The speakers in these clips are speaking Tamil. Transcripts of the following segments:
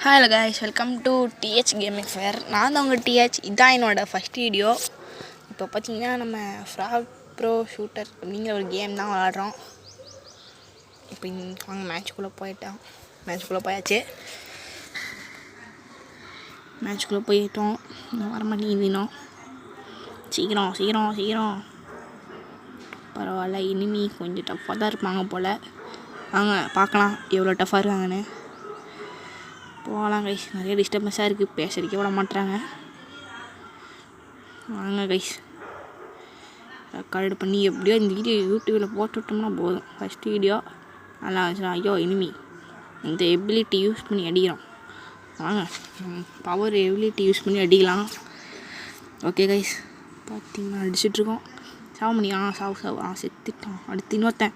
Hello guys, welcome to DH gaming fair. நான் தான் உங்கள் டிஹெச். இதுதான் என்னோடய ஃபஸ்ட் வீடியோ. இப்போ பார்த்தீங்கன்னா நம்ம ஃப்ராக் ப்ரோ ஷூட்டர் அப்படிங்கிற ஒரு கேம் தான் விளாட்றோம். இப்போ வாங்க மேட்ச்குள்ளே போயிட்டோம். நான் வர மாட்டேங்குதுனோம். சீக்கிரம் பரவாயில்ல. இனிமே கொஞ்சம் டஃப்பாக தான் இருப்பாங்க போல். வாங்க பார்க்கலாம் எவ்வளோ டஃப்பாக இருக்காங்கன்னு. போகலாம் கைஸ். நிறைய டிஸ்டர்பன்ஸாக இருக்குது, பேசுறதுக்கே விட மாட்டுறாங்க. வாங்க கைஸ், ரெக்கார்டு பண்ணி எப்படியோ இந்த வீடியோ யூடியூப்பில் போட்டு விட்டோம்னா போதும். ஃபஸ்ட்டு வீடியோ நல்லா இருந்துச்சுன்னா ஐயோ இனிமே இந்த எபிலிட்டி யூஸ் பண்ணி அடிக்கிறோம். வாங்க பவர் எபிலிட்டி யூஸ் பண்ணி அடிக்கலாம். ஓகே கைஸ், பார்த்தீங்கன்னா அடிச்சிட்ருக்கோம். சாவு பண்ணியா? சாவு செத்துட்டான். அடுத்து இன்னொருத்தன்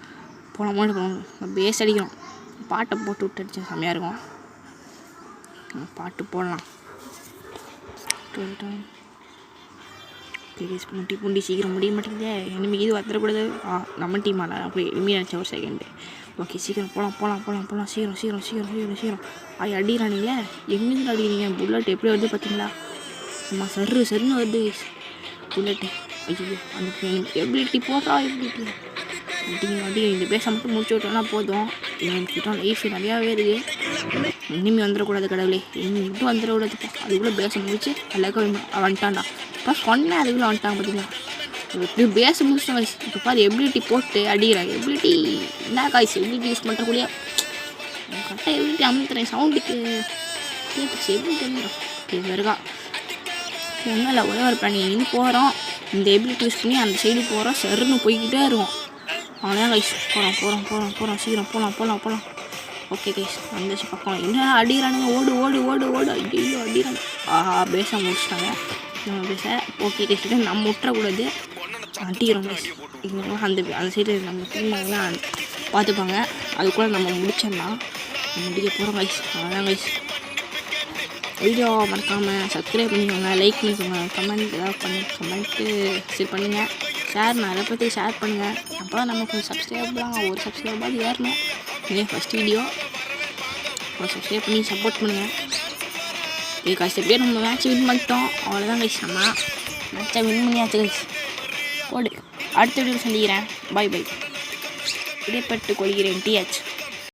போகலாம். பேஸ் அடிக்கிறோம். பாட்டை போட்டு விட்டு அடித்தா செம்மையாக இருக்கும். பாட்டு போடலாம். முட்டி பூண்டி சீக்கிரம் முடிய மாட்டேங்குதே. இனிமே இது வந்துடக்கூடாது. நம்ம டீம் ஆடா அப்படி இனிமே நினச்ச ஒரு செகண்டு. ஓகே சீக்கிரம் போகலாம். சீக்கிரம் அடிக்கிறானுங்களே. எங்கேருந்து அடிக்கிறீங்க? புல்லட் எப்படி வருது பார்த்தீங்களா? சும்மா சருன்னு வருது புல்லட்டு. ஐயோ அந்த எபிலிட்டி போடுறா. எபிலிட்டி அடி இந்த பேச மட்டும் முடிச்சு விட்டோம்னா போதும். என்கிட்ட லைஃப் நிறையாவே இருக்குது. இனிமே வந்துடக்கூடாது கடவுளே. இனிமே மட்டும் வந்துடக்கூடாதுப்பா. அதுக்குள்ளே பேச முடிச்சு எல்லாருக்கும் வந்துட்டான்டா. இப்போ சொன்னேன் அதுக்குள்ளே வந்துட்டாங்க பார்த்தீங்களா? இப்படி பேச முடிச்சிட்டேன் காய்ஸ். இப்போ பாரு எபிலிட்டி போட்டு அடிக்கிறேன். எபிலிட்டி என்ன காய்ஸ்? எபிலிட்டி யூஸ் பண்ணுறக்குள்ளேயே கரெக்டாக எபிலிட்டி அமுத்துறேன். சவுண்டுக்கு கேட்டுச்சு. எப்படி தெரியும்? ஓகே வருகா ஒன்றும் இல்லை. ஒரே ஒரு பிளான். இனி போகிறோம். இந்த எபிலிட்டி யூஸ் பண்ணி அந்த சைடு போகிறோம். சருன்னு போய்கிட்டே இருக்கும். அவ்வளோதான் கைஸ். போகிறோம். சீக்கிரம் போகலாம். ஓகே கைஸ், வந்துச்சு பக்கம். என்ன அடிக்கிறானுங்க? ஓடு. ஐயோ அடிக்கிறாங்க. பேச முடிச்சிட்டாங்க நம்ம பேச. ஓகே கைஸ், நம்ம விட்டுறக்கூடாது. அடிக்கிறோம் கைஸ். அந்த சைடு நம்ம டீம்லாம் பார்த்துப்பாங்க. அதுக்குள்ளே நம்ம முடிச்சிடலாம். முடிக்க போகிறோம் கைஸ். அவ்வளோதான் கைஸ். வீடியோ மறக்காமல் சப்ஸ்கிரைப் பண்ணிக்கோங்க, லைக் பண்ணிக்கோங்க, கமெண்ட் ஏதாவது கமெண்ட்டு ஷேர் பண்ணுங்கள். ஷேர் நிறைய பற்றி ஷேர் பண்ணுங்கள். அப்போ தான் நம்ம கொஞ்சம் சப்ஸ்கிரைப்லாம் ஒரு சப்ஸ்கிரைபாக ஏறணும். இதே ஃபஸ்ட் வீடியோ. சப்ஸ்கிரைப் பண்ணி சப்போர்ட் பண்ணுங்கள். இது கஷ்டப்படியே நம்ம மேட்ச்சை வின் பண்ணிட்டோம். அவ்வளோதான் கைஸ். நம்ம மேட்ச்சை வின் பண்ணியாச்சு கைஸ். போடு. அடுத்த வீடியோ சந்திக்கிறேன். பை. விடைபெற்று கொள்கிறேன். டிஹெச்.